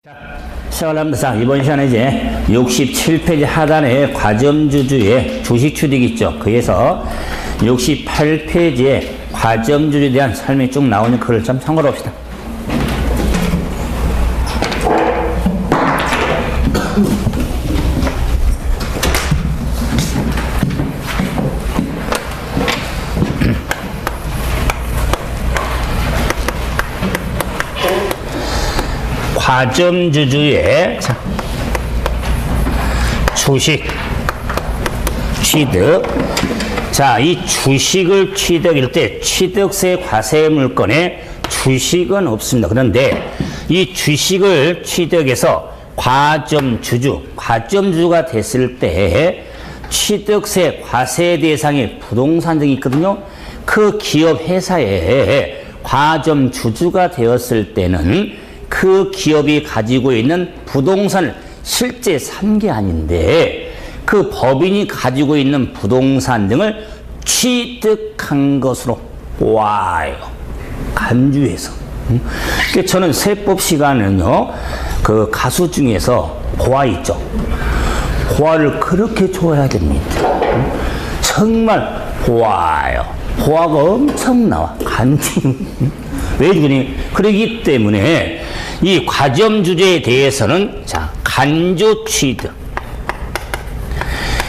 자, 시작을 합니다. 자, 이번 시간에 이제 67페이지 하단에 과점주주의 주식취득 있죠. 그래서 68페이지에 과점주주에 대한 설명이 쭉 나오는 글을 좀 참고해 봅시다. 과점주주의 주식 취득. 자, 이 주식을 취득할 때 취득세 과세 물건에 주식은 없습니다. 그런데 이 주식을 취득해서 과점주주가 됐을 때 취득세 과세 대상의 부동산 등이 있거든요. 그 기업 회사에 과점주주가 되었을 때는 그 기업이 가지고 있는 부동산을 실제 산 게 아닌데 그 법인이 가지고 있는 부동산 등을 취득한 것으로 보아요. 간주해서. 그러니까 저는 세법 시간은요, 그 가수 중에서 보아 있죠. 보아를 그렇게 좋아해야 됩니다. 정말 보아요. 보아가 엄청 나와. 간주. 왜 그러니? 그러기 때문에 이 과점주주에 대해서는 자, 간주 취득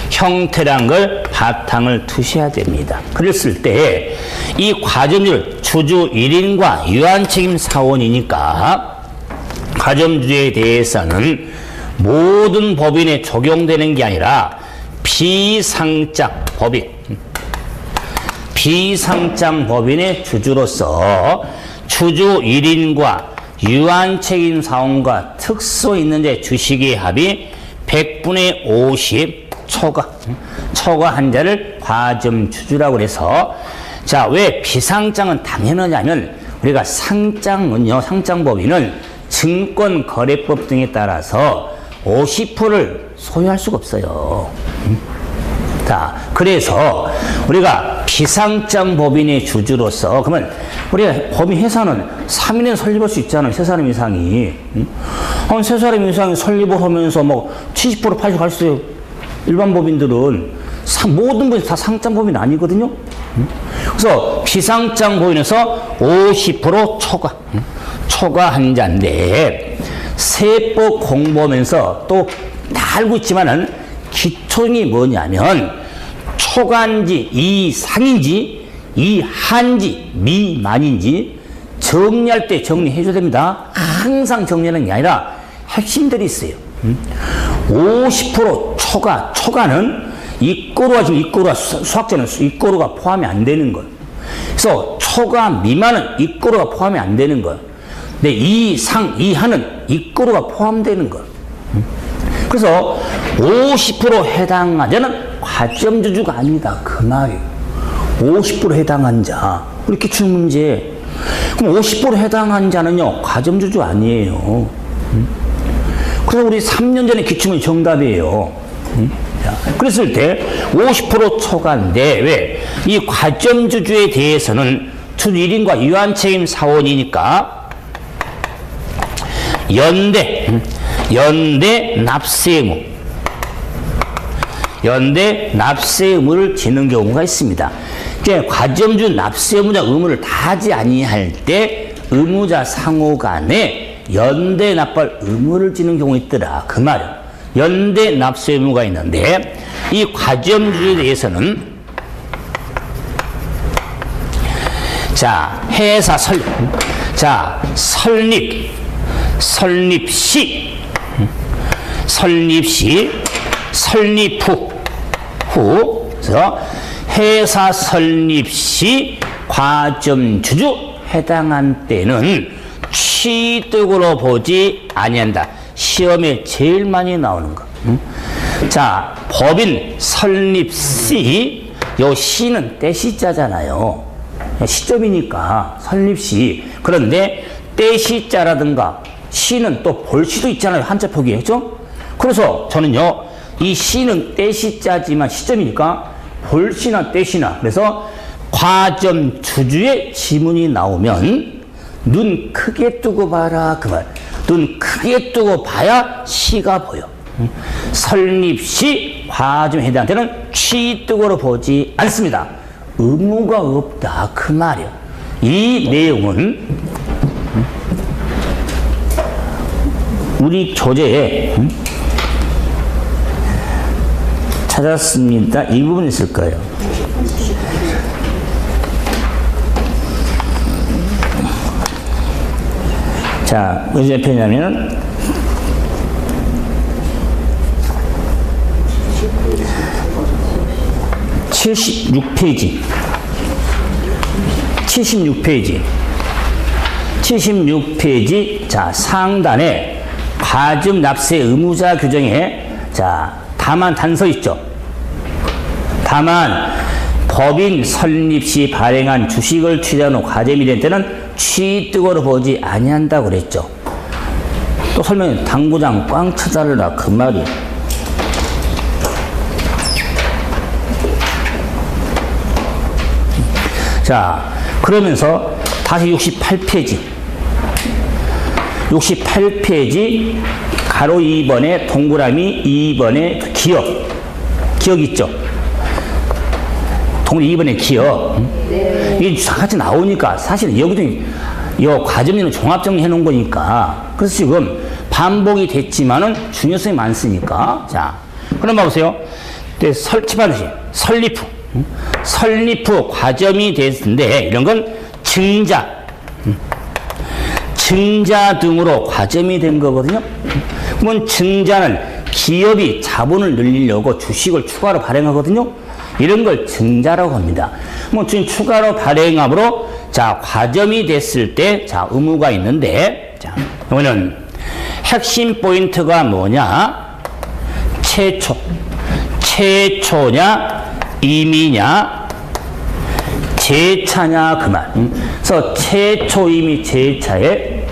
형태란 걸 바탕을 두셔야 됩니다. 그랬을 때 이 과점주를 주주 1인과 유한책임 사원이니까 과점주주에 대해서는 모든 법인에 적용되는 게 아니라 비상장 법인의 주주로서 주주 1인과 유한책임 사원과 특수 있는 주식의 합이 100분의 50 초과한 자를 과점주주라고 해서, 자, 왜 비상장은 당연하냐면 우리가 상장법인은 증권거래법 등에 따라서 50%를 소유할 수가 없어요. 자, 그래서 우리가 비상장 법인의 주주로서, 그러면 우리가 법인 회사는 3인은 설립할 수 있잖아요. 3사람 이상이. 한 3사람 이상이 설립을 하면서 뭐 70% 80% 갈 수 있어요. 일반 법인들은 모든 분이 다 상장 법인 아니거든요. 그래서 비상장 법인에서 50% 초과한 자인데, 세법 공부하면서 또 다 알고 있지만은 기초이 뭐냐면 초과인지 이상인지 이한지 미만인지 정리할 때 정리해줘야 됩니다. 항상 정리하는 게 아니라 핵심들이 있어요. 50% 초과는 이꼬루가 지금 이꼬루가 수학자는 이꼬루가 포함이 안 되는 거예요. 그래서 초과 미만은 이꼬루가 포함이 안 되는 거예요. 근데 이하는 이꼬루가 포함되는 거예요. 그래서 50% 해당한 자는 과점주주가 아니다. 그 말이에요. 50% 해당한 자. 우리 기출문제. 그럼 50% 해당한 자는요, 과점주주 아니에요. 그래서 우리 3년 전에 기출문제 정답이에요. 자, 그랬을 때 50% 초과인데, 왜? 이 과점주주에 대해서는 주주 1인과 유한책임 사원이니까 연대 납세 의무를 지는 경우가 있습니다. 그러니까 과점주 납세 의무를 다 하지 아니할 때 의무자 상호 간에 연대 납발 의무를 지는 경우가 있더라. 그 말이야. 연대 납세 의무가 있는데, 이 과점주에 대해서는 자, 회사 설립 시 설립 후 그래서 회사 설립 시 과점주주 해당한 때는 취득으로 보지 아니한다. 시험에 제일 많이 나오는 거. 자, 법인 설립 시, 요 시는 떼시자잖아요. 시점이니까 설립 시. 그런데 떼시자라든가 시는 또 볼시도 있잖아요. 한자 표기에. 그죠? 그래서 저는요, 이 시는 떼시자지만 시점이니까 볼시나 떼시나. 그래서 과점주주의 지문이 나오면 눈 크게 뜨고 봐라. 그 말. 눈 크게 뜨고 봐야 시가 보여. 설립시 과점에 해당할 때는 취득으로 보지 않습니다. 의무가 없다 그 말이야. 이 내용은 우리 교재에 찾았습니다. 이 부분이 있을 거예요. 자, 어디에 펴냐면은 76페이지. 76페이지. 자, 상단에 과점 납세 의무자 규정에 자, 다만 단서 있죠. 다만 법인 설립 시 발행한 주식을 취득한 후 과점이 된 때는 취득으로 보지 아니한다고 그랬죠. 또 설명해. 당구장 꽝 쳐달라 그 말이야. 자, 그러면서 다시 68페이지. 68페이지 가로 2번에 동그라미 2번에 기억. 기억 있죠? 동그라미 2번에 기억. 네. 이게 같이 나오니까 사실은 여기도 이 과점리는 종합정리 해놓은 거니까. 그래서 지금 반복이 됐지만은 중요성이 많으니까. 자, 그럼 봐보세요. 네, 설치반드시 설립 후. 설립 후 과점이 됐는데 이런 건 증자, 증자 등으로 과점이 된 거거든요. 그러면 증자는 기업이 자본을 늘리려고 주식을 추가로 발행하거든요. 이런 걸 증자라고 합니다. 뭐 지금 추가로 발행함으로 자 과점이 됐을 때 자 의무가 있는데 자 이거는 핵심 포인트가 뭐냐? 최초냐? 임의냐, 제차냐 그 말. 그래서 최초, 임의, 제차에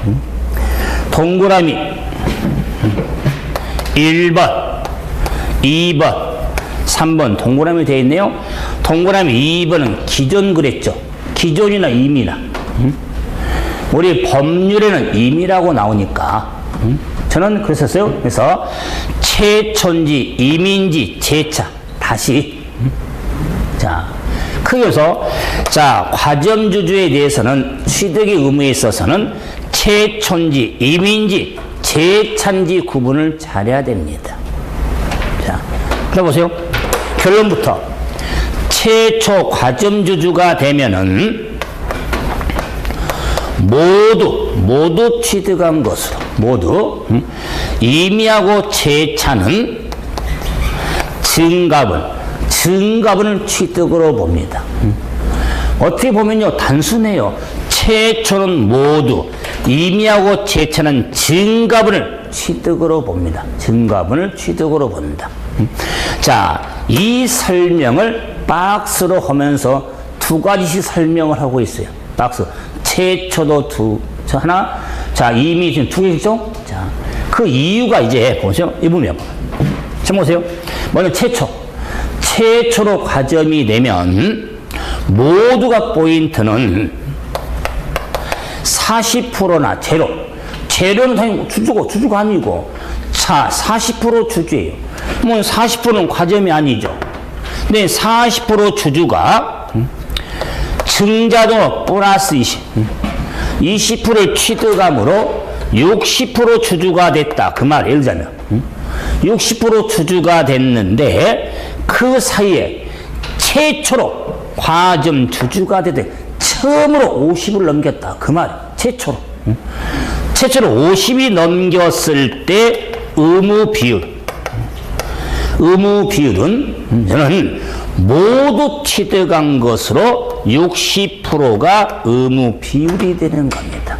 동그라미 1번, 2번, 3번 동그라미 되어 있네요. 동그라미 2번은 기존 그랬죠. 기존이나 임의나. 우리 법률에는 임의라고 나오니까 저는 그랬었어요. 그래서 최초인지 임의인지 제차 다시 자, 크게 해서 자, 과점주주에 대해서는 취득의 의무에 있어서는 최초인지 임의인지 제차인지 구분을 잘해야 됩니다. 자, 그럼 보세요. 결론부터 최초 과점주주가 되면은 모두 취득한 것으로 모두 임의하고 제차는 증가분을 취득으로 봅니다. 어떻게 보면요, 단순해요. 최초는 모두, 임의하고 제차는 증가분을 취득으로 봅니다. 증가분을 취득으로 본다. 자, 이 설명을 박스로 하면서 두 가지씩 설명을 하고 있어요. 박스. 최초도 하나, 자, 임의 지금 두 개죠? 자, 그 이유가 이제 보세요. 이 부분이요. 자, 보세요. 먼저 최초로 과점이 되면 모두가 포인트는 40%나 제로는 당연히 주주가 아니고 자 40% 주주예요. 뭐 40%는 과점이 아니죠. 근데 40% 주주가 증자도 플러스 20%를 취득함으로 60% 주주가 됐다. 그 말 예를 들자면 60% 주주가 됐는데 그 사이에 최초로 과점 주주가 되되 처음으로 50을 넘겼다. 그 말이에요. 최초로 50이 넘겼을 때 의무 비율은 저는 모두 취득한 것으로 60%가 의무 비율이 되는 겁니다.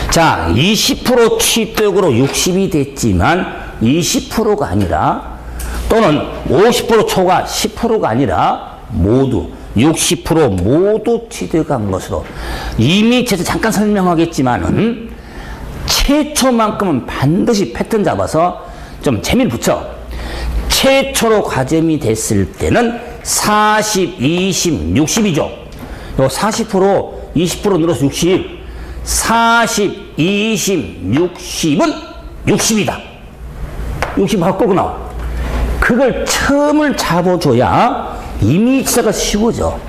자, 20% 취득으로 60이 됐지만 20%가 아니라 또는 50% 초과 10%가 아니라 모두 60% 모두 취득한 것으로 이미 제가 잠깐 설명하겠지만은 최초만큼은 반드시 패턴 잡아서 좀 재미를 붙여. 최초로 과점이 됐을 때는 40, 20, 60이죠. 요 40%, 20% 늘어서 60. 40, 20, 60은 60이다. 60 바꾸고 나와. 그걸 처음을 잡아줘야 이미지가 쉬워져.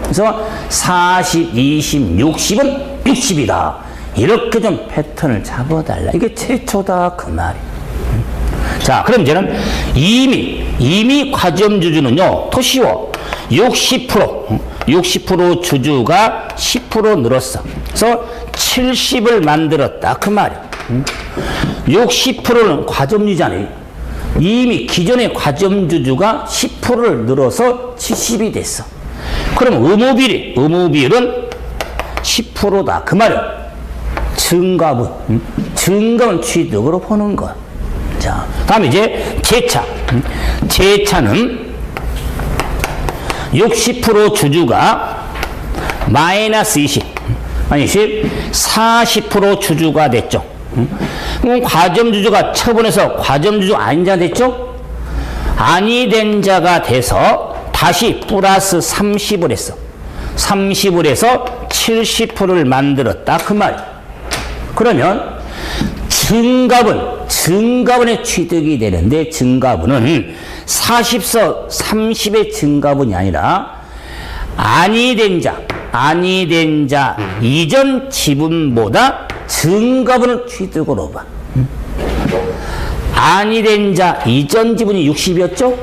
그래서 40, 20, 60은 60이다. 이렇게 좀 패턴을 잡아달라. 이게 최초다 그 말이에요. 자, 그럼 이제는 이미 과점주주는요 더 쉬워. 60% 주주가 10% 늘었어. 그래서 70을 만들었다 그 말이야. 60%는 과점주잖아요. 이미 기존의 과점주주가 10%를 늘어서 70이 됐어. 그럼 의무비율은 10%다 그 말이야. 증가분 취득으로 보는 거야. 자, 다음에 이제 재차는 60% 주주가 마이너스 40% 주주가 됐죠. 그럼 과점주주가 처분해서 과점주주 아닌 자 됐죠? 아니 된 자가 돼서 다시 플러스 30을 했어. 30을 해서 70%를 만들었다 그 말이야. 그러면 증가분의 취득이 되는데 증가분은 40서 30의 증가분이 아니라 아니 된 자 이전 지분보다 증가분을 취득으로 봐. 아니 된 자 이전 지분이 60이었죠?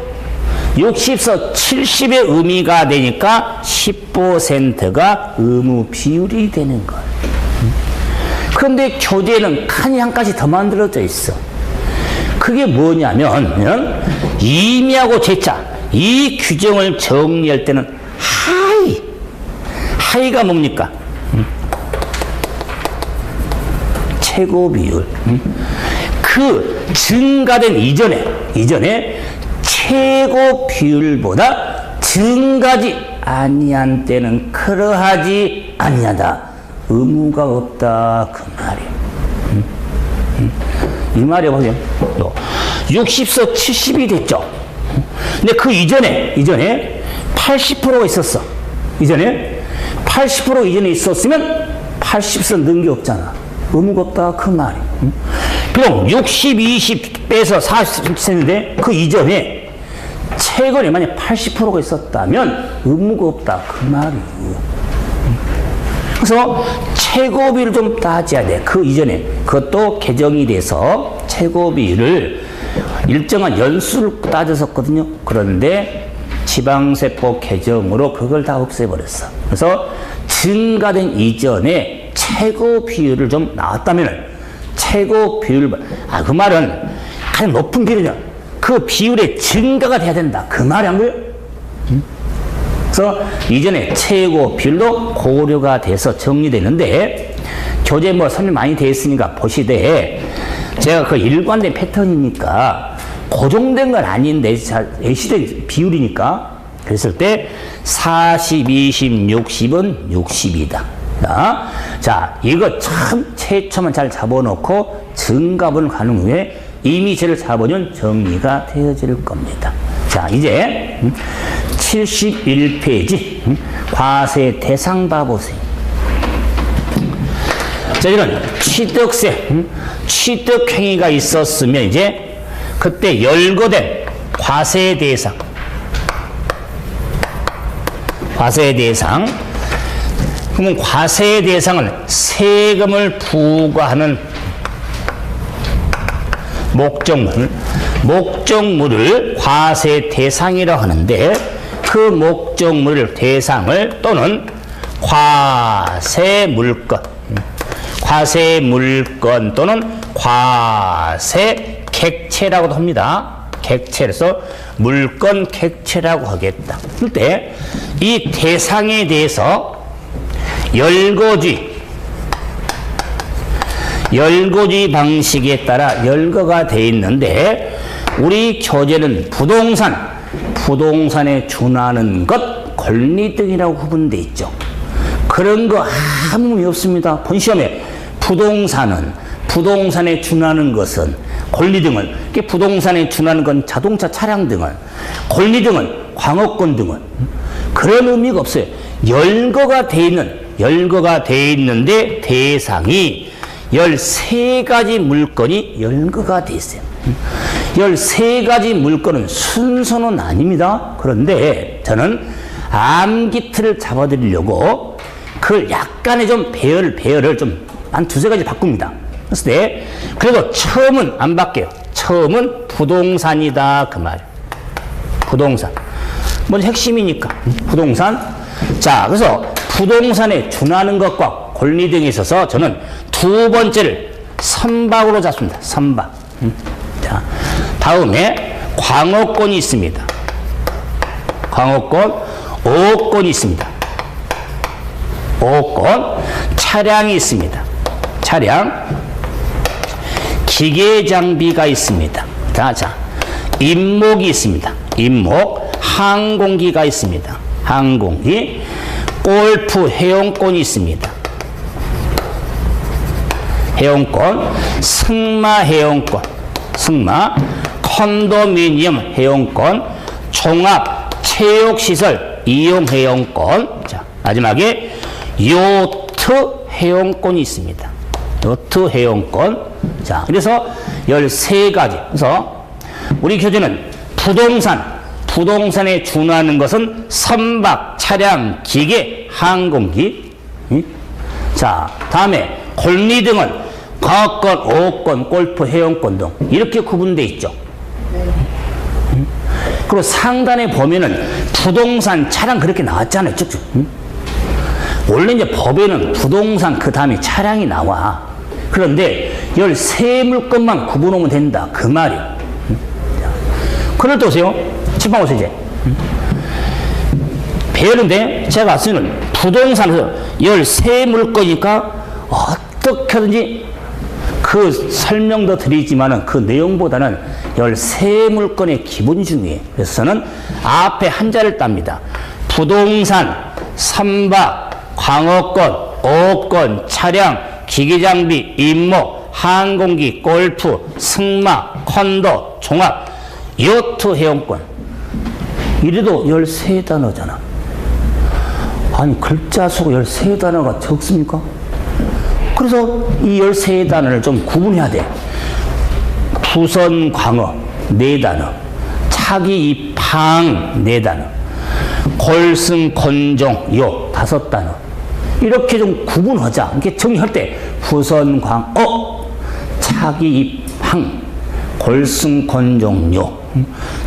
60서 70의 의미가 되니까 10%가 의무 비율이 되는 거야. 그런데 교재에는 칸이 한 가지 더 만들어져 있어. 그게 뭐냐면 임의하고 재차 이 규정을 정리할 때는 하이가 뭡니까? 최고 비율. 그 증가된 이전에 최고 비율보다 증가지 아니한 때는 그러하지 아니하다. 의무가 없다 그 말이에요. 이 말이에요. 보세요. 60서 70이 됐죠. 근데 그 이전에 80%가 있었어. 이전에 80% 이전에 있었으면 80서 넣은 게 없잖아. 의무가 없다 그 말이에요. 그럼 60, 20 빼서 40 했는데 그 이전에 최근에 만약 80%가 있었다면 의무가 없다 그 말이에요. 그래서 최고비를 좀 따져야 돼. 그 이전에 그것도 개정이 돼서 최고비를 일정한 연수를 따졌었거든요. 그런데 지방세법 개정으로 그걸 다 없애버렸어. 그래서 증가된 이전에 최고 비율을 좀 나왔다면 최고 비율, 그 말은 가장 높은 비율이냐. 그 비율의 증가가 돼야 된다. 그 말이 한 거예요. 그래서 이전에 최고 비율도 고려가 돼서 정리되는데 교재 설명 많이 되어 있으니까 보시되 제가 그 일관된 패턴이니까 고정된 건 아닌데 예시된 비율이니까 그랬을 때 40, 20, 60은 60이다. 자, 이거 참 최초만 잘 잡아놓고 증가분을 가는 후에 이미지를 잡으면 정리가 되어질 겁니다. 자, 이제 71페이지 과세 대상 봐보세요. 자, 이런 취득행위가 있었으면 이제 그때 열거된 과세 대상 그러면 과세 대상은 세금을 부과하는 목적물을 과세 대상이라고 하는데 그 목적물 대상을 또는 과세물건 또는 과세객체라고도 합니다. 객체에서 물건 객체라고 하겠다. 그때 이 대상에 대해서 열거주의 방식에 따라 열거가 되어 있는데 우리 교재는 부동산에 준하는 것 권리등이라고 구분되어 있죠. 그런 거 아무 의미 없습니다. 본 시험에 부동산에 준하는 것은 권리등은 부동산에 준하는 건 자동차 차량 등은 권리등은 광업권 등은 그런 의미가 없어요. 열거가 되어 있는 열거가 돼 있는데 대상이 13가지 물건이 열거가 돼 있어요. 13가지 물건은 순서는 아닙니다. 그런데 저는 암기틀을 잡아드리려고 그걸 약간의 좀 배열을 좀 한 두세 가지 바꿉니다. 그랬을 때 그래도 처음은 안 바뀌어요. 처음은 부동산이다 그 말. 부동산. 먼저 핵심이니까 부동산. 자, 그래서 부동산에 준하는 것과 권리 등에 있어서 저는 두 번째를 선박으로 잡습니다. 선박. 자, 다음에 광어권이 있습니다. 광어권, 어권이 있습니다. 어권, 차량이 있습니다. 차량, 기계 장비가 있습니다. 자, 임목이 있습니다. 임목, 항공기가 있습니다. 항공기, 골프 회원권이 있습니다. 회원권, 승마 회원권, 승마, 컨도미니엄 회원권, 종합 체육시설 이용 회원권, 자, 마지막에 요트 회원권이 있습니다. 요트 회원권. 자, 그래서 13가지. 그래서 우리 교재는 부동산에 준하는 것은 선박, 차량, 기계, 항공기. 자, 다음에 권리 등은 과학권, 어권, 골프, 회원권 등 이렇게 구분되어 있죠. 그리고 상단에 보면은 부동산, 차량 그렇게 나왔잖아요. 쭉쭉. 원래 이제 법에는 부동산 그 다음에 차량이 나와. 그런데 13물건만 구분하면 된다. 그 말이에요. 그럴 때 오세요. 책방 오세요, 이제. 배열인데 제가 쓰는 부동산에서 13물건이니까 어떻게든지 그 설명도 드리지만은 그 내용보다는 13물건의 기본 중에 그래서 저는 앞에 한자를 땁니다. 부동산, 선박, 광어권, 어권, 차량, 기계장비, 임목, 항공기, 골프, 승마, 컨도, 종합, 요트 회원권. 이래도 13단어잖아. 아니, 글자 수가 13단어가 적습니까? 그래서 이 13단어를 좀 구분해야 돼. 부선, 광어, 4단어. 차기, 입항, 4단어. 골승, 건종, 요, 5단어. 이렇게 좀 구분하자. 이렇게 정리할 때 부선, 광어, 차기, 입항, 골승, 건종, 요.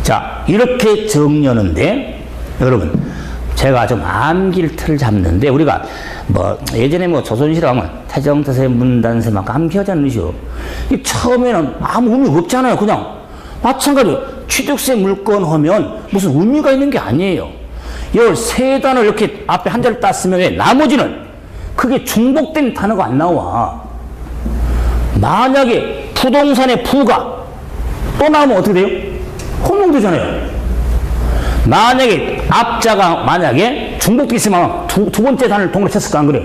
자, 이렇게 정리하는데 여러분 제가 좀 암기를 틀을 잡는데 우리가 뭐 예전에 뭐 조선시대 하면 태정태세 문단세 막 암기하자는 것이요. 처음에는 아무 의미 없잖아요. 그냥 마찬가지로 취득세 물건 하면 무슨 의미가 있는 게 아니에요. 13단어를 이렇게 앞에 한자를 땄으면 왜 나머지는 그게 중복된 단어가 안 나와. 만약에 부동산의 부가 또 나오면 어떻게 돼요? 혼동되잖아요. 만약에 앞자가 만약에 중복돼 있으면 두 번째 단어를 동그랗게 쳤을까 안 그래요?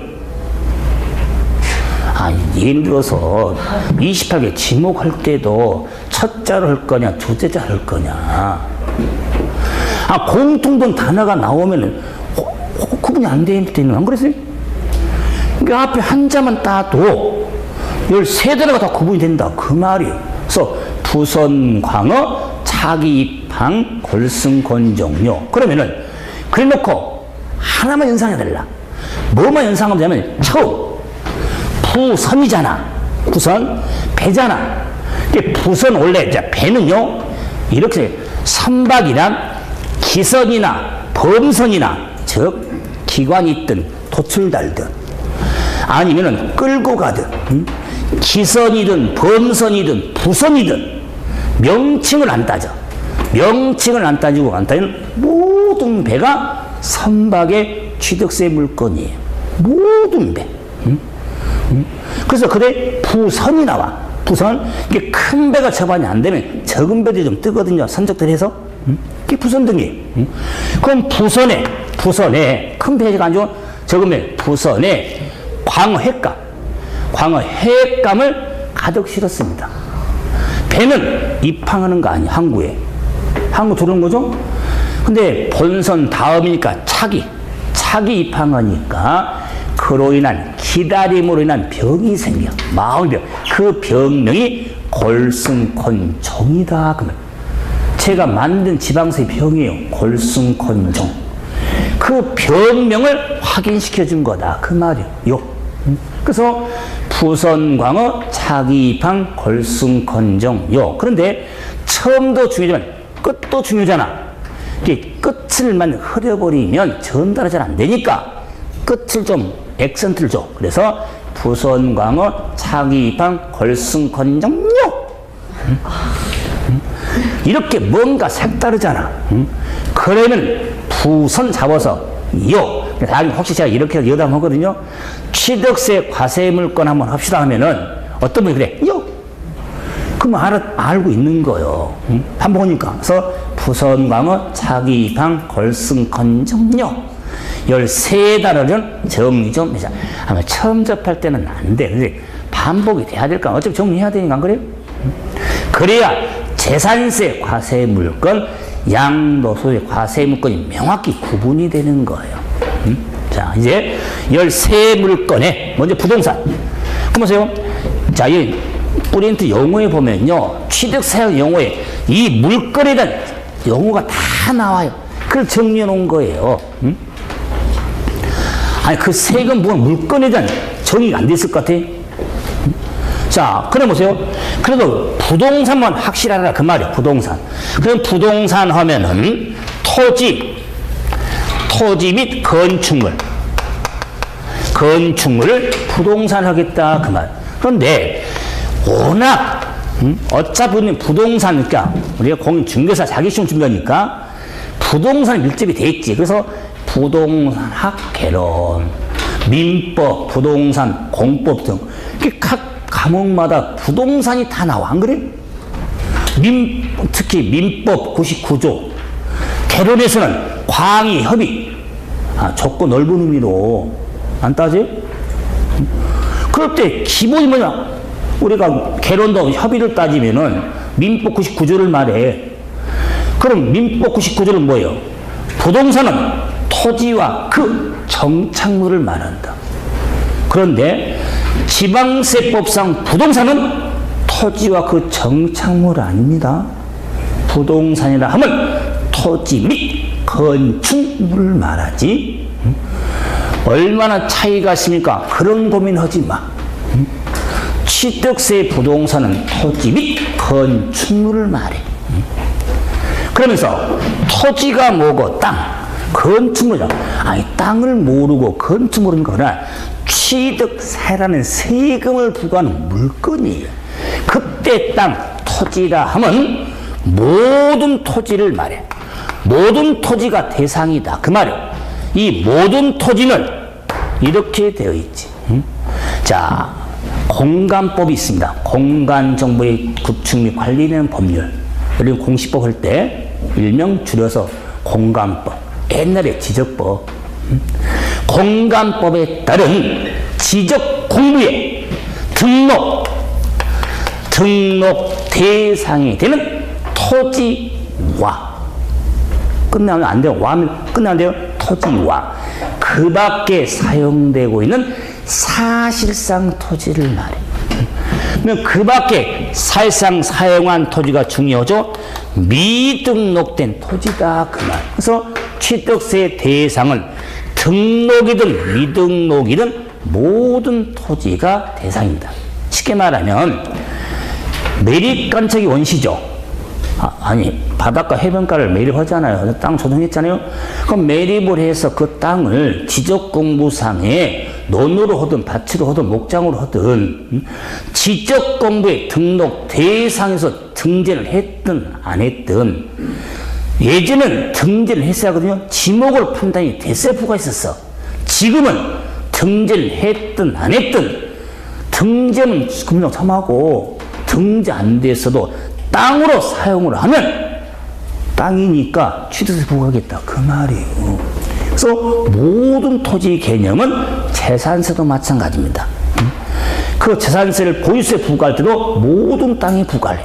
아, 예를 들어서 28개 지목할 때도 첫 자로 할 거냐 둘째 자로 할 거냐. 아, 공통된 단어가 나오면은 구분이 안 되는 안 그랬어요? 그러니까 앞에 한자만 따도 13단어가 다 구분이 된다 그 말이에요. 그래서 부선, 광어, 차기, 입항, 골승, 건종요. 그러면은 그래놓고 하나만 연상해야 될라. 뭐만 연상하면 되냐면 처음 부선이잖아. 부선, 배잖아. 부선 원래 이제 배는요 이렇게 선박이나 기선이나 범선이나 즉 기관이 있든 도출 달든 아니면은 끌고 가든 기선이든 범선이든 부선이든 명칭을 안 따져. 명칭을 안 따지고 안 따지는 모든 배가 선박의 취득세 물건이에요. 모든 배. 그래서 그래 부선이 나와. 부선. 이게 큰 배가 접안이 안 되면 적은 배들이 좀 뜨거든요. 선적들 해서. 이게 부선 등이에요. 그럼 부선에 큰 배가 안 좋은 적은 배 부선에 광어 해감을 가득 실었습니다. 배는 입항하는 거 아니야. 항구에. 항구 들어오는 거죠? 근데 본선 다음이니까 차기 입항하니까 그 그로 인한 기다림으로 인한 병이 생겨. 마음병. 그 병명이 골승콘종이다. 그러면 제가 만든 지방세의 병이에요. 골승콘종. 그 병명을 확인시켜 준 거다. 그 말이에요. 그래서 부선광어 차기입항 골승콘종 요. 그런데 처음도 중요하지만 끝도 중요하잖아. 이게 끝을만 흐려버리면 전달이 잘 안 되니까 끝을 좀 액센트를 줘. 그래서 부선광어 차기입항 골승콘종 요. 이렇게 뭔가 색다르잖아. 그러면 부선 잡아서 요. 나중에 혹시 제가 이렇게 여담하거든요. 취득세 과세 물건 한번 합시다 하면은 어떤 분이 그래 요. 그럼 알고 있는 거요. 반복하니까. 그래서 부선광어 차기입항 골승콘종요. 13단어는 정리 좀 해자. 아마 처음 접할 때는 안 돼. 근데 반복이 돼야 될까? 어차피 정리해야 되니까 안 그래요? 그래야 재산세 과세 물건, 양도소득 과세 물건이 명확히 구분이 되는 거예요. 자, 이제 13물건에 먼저 부동산. 그럼 보세요. 자, 이 프린트 용어에 보면요. 취득세액 용어에 이 물건에 대한 용어가 다 나와요. 그걸 정리해 놓은 거예요. 아니, 그 세금 부분 물건에 대한 정의가 안 됐을 것 같아. 자, 그래 보세요. 그래도 부동산만 확실하라 그 말이야. 부동산. 그럼 부동산 하면은 토지 및 건축물을 부동산 하겠다 그 말. 그런데 워낙 어차피 부동산, 그러니까 우리가 공인중개사 자격시험 준비하니까 부동산 밀집이 돼 있지. 그래서 부동산학 개론, 민법, 부동산 공법 등 각 과목마다 부동산이 다 나와. 안 그래? 특히 민법 99조 개론에서는 광의 협의, 좁고 넓은 의미로 안 따져? 그럴 때 기본이 뭐냐? 우리가 개론도 협의를 따지면은 민법 99조를 말해. 그럼 민법 99조는 뭐예요? 부동산은 토지와 그 정착물을 말한다. 그런데 지방세법상 부동산은 토지와 그 정착물 아닙니다. 부동산이라 하면 토지 및 건축물을 말하지. 얼마나 차이가 있습니까? 그런 고민하지 마. 취득세 부동산은 토지 및 건축물을 말해. 그러면서 토지가 뭐고 땅, 건축물이다. 아니, 땅을 모르고 건축물은 거나 취득세라는 세금을 부과하는 물건이에요. 그때 땅, 토지라 하면 모든 토지를 말해. 모든 토지가 대상이다. 그 말이에요. 이 모든 토지는 이렇게 되어 있지. 자, 공간법이 있습니다. 공간정보의 구축 및 관리되는 법률. 우리는 공시법 할 때 일명 줄여서 공간법. 옛날에 지적법. 공간법에 따른 지적 공부에 등록 대상이 되는 토지와 끝나면 안 돼요. 와면 끝나면 안 돼요. 토지와 그 밖에 사용되고 있는 사실상 토지를 말해. 그러면 그 밖에 사실상 사용한 토지가 중요하죠. 미등록된 토지다 그 말. 그래서 취득세 대상은 등록이든 미등록이든 모든 토지가 대상입니다. 쉽게 말하면 매립간척이 원시죠. 아니 바닷가 해변가를 매립하잖아요. 땅 조정했잖아요. 그럼 매립을 해서 그 땅을 지적공부상에 논으로 하든 밭으로 하든 목장으로 하든 지적공부에 등록 대상에서 등재를 했든 안 했든 예전엔 등재를 했어야 하거든요. 지목을 판단이 대세포가 있었어. 지금은 등재를 했든 안 했든 등재는 금방 참하고 등재 안 됐어도 땅으로 사용을 하면 땅이니까 취득세 부과하겠다 그 말이에요. 그래서 모든 토지 개념은 재산세도 마찬가지입니다. 그 재산세를 보유세 부과할 때도 모든 땅에 부과해.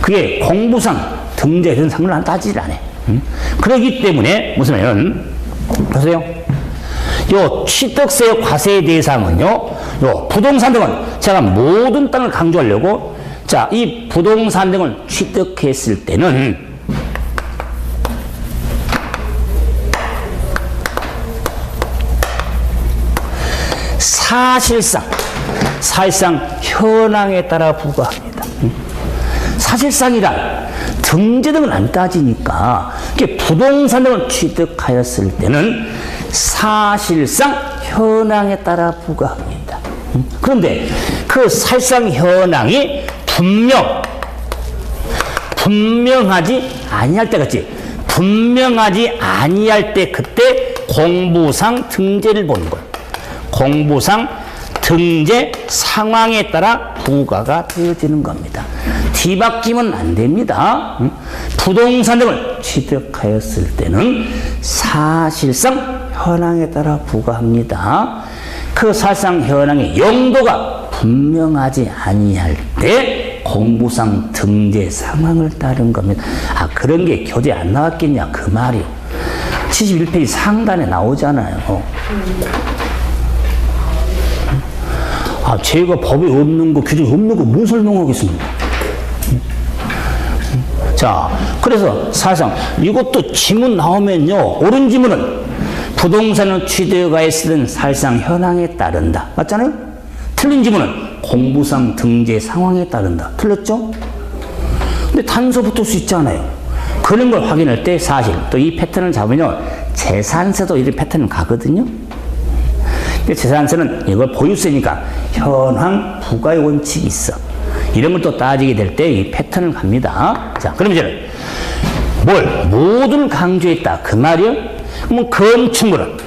그게 공부상 등재에 대한 상관을 따지질 않아. 그렇기 때문에 무슨 말이냐면 보세요. 요 취득세 과세 대상은요, 요 부동산 등은 제가 모든 땅을 강조하려고, 자, 이 부동산 등을 취득했을 때는 사실상 현황에 따라 부과합니다. 사실상이란 등재 등은 안 따지니까 이게 부동산 등을 취득하였을 때는 사실상 현황에 따라 부과합니다. 그런데 그 사실상 현황이 분명하지 아니할 때 같지, 분명하지 아니할 때 그때 공부상 등재를 보는 거예요. 공부상 등재 상황에 따라 부과가 되어지는 겁니다. 뒤바뀌면 안 됩니다. 부동산 등을 취득하였을 때는 사실상 현황에 따라 부과합니다. 그 사실상 현황의 용도가 분명하지 아니할 때 공부상 등재 상황을 따른 겁니다. 아, 그런 게 교재 안 나왔겠냐 그 말이요. 71페이지 상단에 나오잖아요. 아, 제가 법에 없는 거, 규정에 없는 거 뭐 설명하겠습니까? 자, 그래서 사실상 이것도 지문 나오면요, 옳은 지문은 부동산을 취득하였을 때는 사실상 현황에 따른다. 맞잖아요? 틀린 지문은 공부상 등재 상황에 따른다. 틀렸죠? 근데 단서 붙을 수 있잖아요. 그런 걸 확인할 때 사실, 또 이 패턴을 잡으면 재산세도 이런 패턴을 가거든요. 근데 재산세는 이걸 보유세니까 현황 부과의 원칙이 있어. 이런 걸 또 따지게 될 때 이 패턴을 갑니다. 자, 그럼 이제는 모두를 강조했다 그 말이요? 그럼 건축물은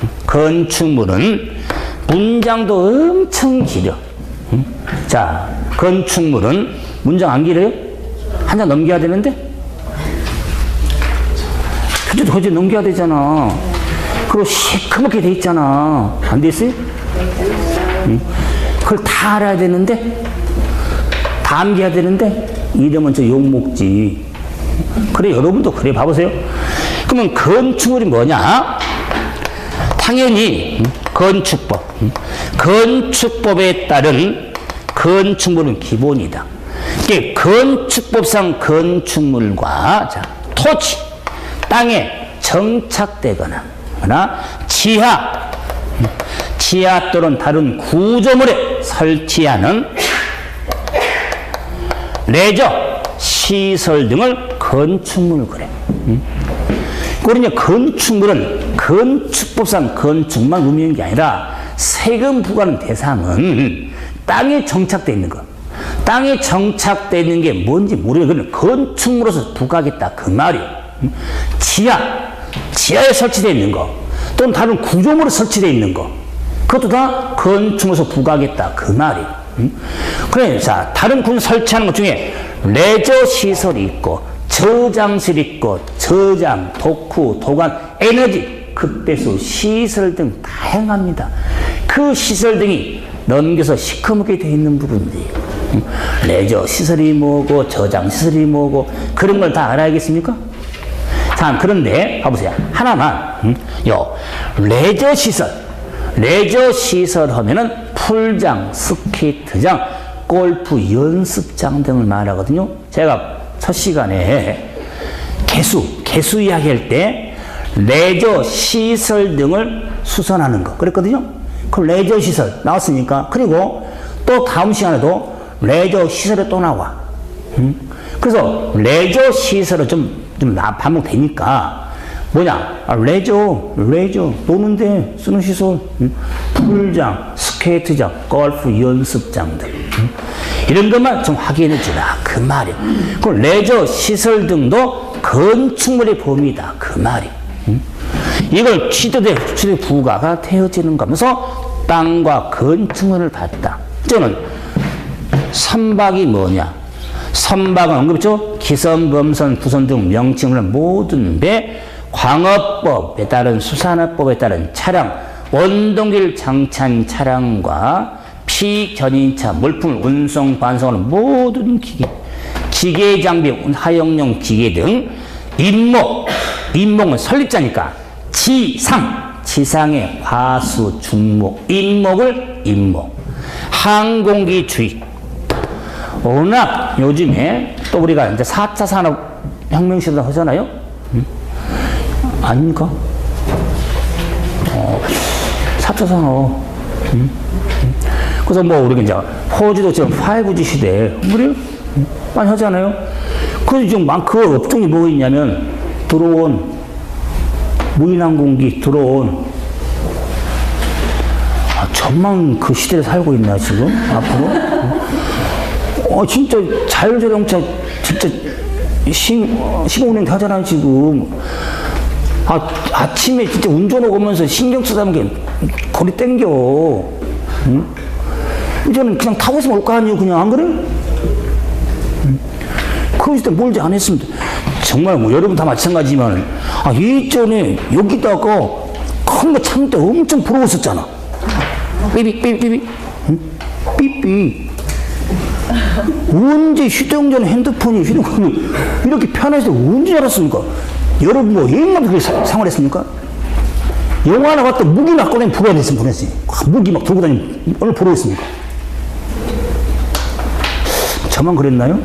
문장도 엄청 길어. 자, 건축물은 문장 안 길어요? 한 장 넘겨야 되는데? 표지도 거기 넘겨야 되잖아. 그리고 시커멓게 돼 있잖아. 안 돼 있어요? 그걸 다 알아야 되는데, 다 암기해야 되는데, 이러면 저 욕먹지. 그래, 여러분도 그래, 봐보세요. 그러면 건축물이 뭐냐? 당연히 건축법에 따른 건축물은 기본이다. 이게 건축법상 건축물과, 자, 토지, 땅에 정착되거나, 지하 또는 다른 구조물에 설치하는 레저 시설 등을 건축물 그래. 그러니 건축물은 건축법상 건축만 의미하는 게 아니라 세금 부과하는 대상은 땅에 정착되어 있는 거. 땅에 정착되어 있는 게 뭔지 모르겠는데 건축물로서 부과하겠다 그 말이에요. 지하에 설치되어 있는 거 또는 다른 구조물에 설치되어 있는 거, 그것도 다 건축물에서 부과하겠다 그 말이에요. 그래, 자, 다른 군 설치하는 것 중에 레저 시설이 있고 저장실 있고 저장, 도쿠, 도관, 에너지, 급배수, 시설 등 다양합니다. 그 시설 등이 넘겨서 시커멓게 되어 있는 부분들이에요. 레저 시설이 뭐고 저장 시설이 뭐고 그런 걸 다 알아야겠습니까? 자, 그런데 봐보세요. 하나만, 레저 시설 하면은 풀장, 스케이트장, 골프 연습장 등을 말하거든요. 제가 첫 시간에 개수 이야기할 때 레저 시설 등을 수선하는 거 그랬거든요. 그 레저 시설 나왔으니까, 그리고 또 다음 시간에도 레저 시설에 또 나와. 그래서 레저 시설은 좀 반복되니까 뭐냐? 레저 노는데 쓰는 시설, 풀장, 스케이트장, 골프 연습장들, 이런 것만 좀 확인해 주라 그 말이야. 그 레저 시설 등도 건축물의 범위다 그 말이야. 이걸 취득 부과가 되어지는 거면서 땅과 건축물을 봤다. 저는 선박이 뭐냐? 선박은 언급했죠. 기선, 범선, 부선 등 명칭을 모든 배, 광업법에 따른 수산업법에 따른 차량, 원동기를 장착한 차량과 피견인차, 물품을 운송, 반송하는 모든 기계 장비, 하용용 기계 등 임목은 설립자니까 지상의 화수, 중목, 인목을 인목. 항공기 주의. 워낙 요즘에 또 우리가 이제 4차 산업혁명 시대다 하잖아요? 아닙니까? 4차 산업. 그래서 뭐 우리가 이제 호주도 지금 5G 시대에 우리 많이 하잖아요? 그래서 지금 그 업종이 뭐 있냐면 드론, 무인항공기, 드론. 전망 그 시대에 살고 있나 지금 앞으로? 진짜 자율주행차 진짜 시공운행 하잖아요 지금. 아침에 진짜 운전하고 오면서 신경 쓰다는 게 거리 땡겨. 응? 이제는 그냥 타고 있으면 올 거 아니에요 그냥 안 그래? 그럴 때 멀지 안 했습니다. 정말 뭐 여러분 다 마찬가지지만 예전에 여기다가 큰 거 창 때 엄청 부러웠었잖아. 삐삐삐삐삐 응? 삐삐. 언제 휴대용전 핸드폰이 이렇게 편해서 언제 알았습니까? 여러분 뭐 여행만 그렇게 생활했습니까? 영화 나갔다 무기 막 꺼내면 불안했으면 보냈어요. 무기 막 들고 다니면 얼마나 부러웠습니까? 저만 그랬나요?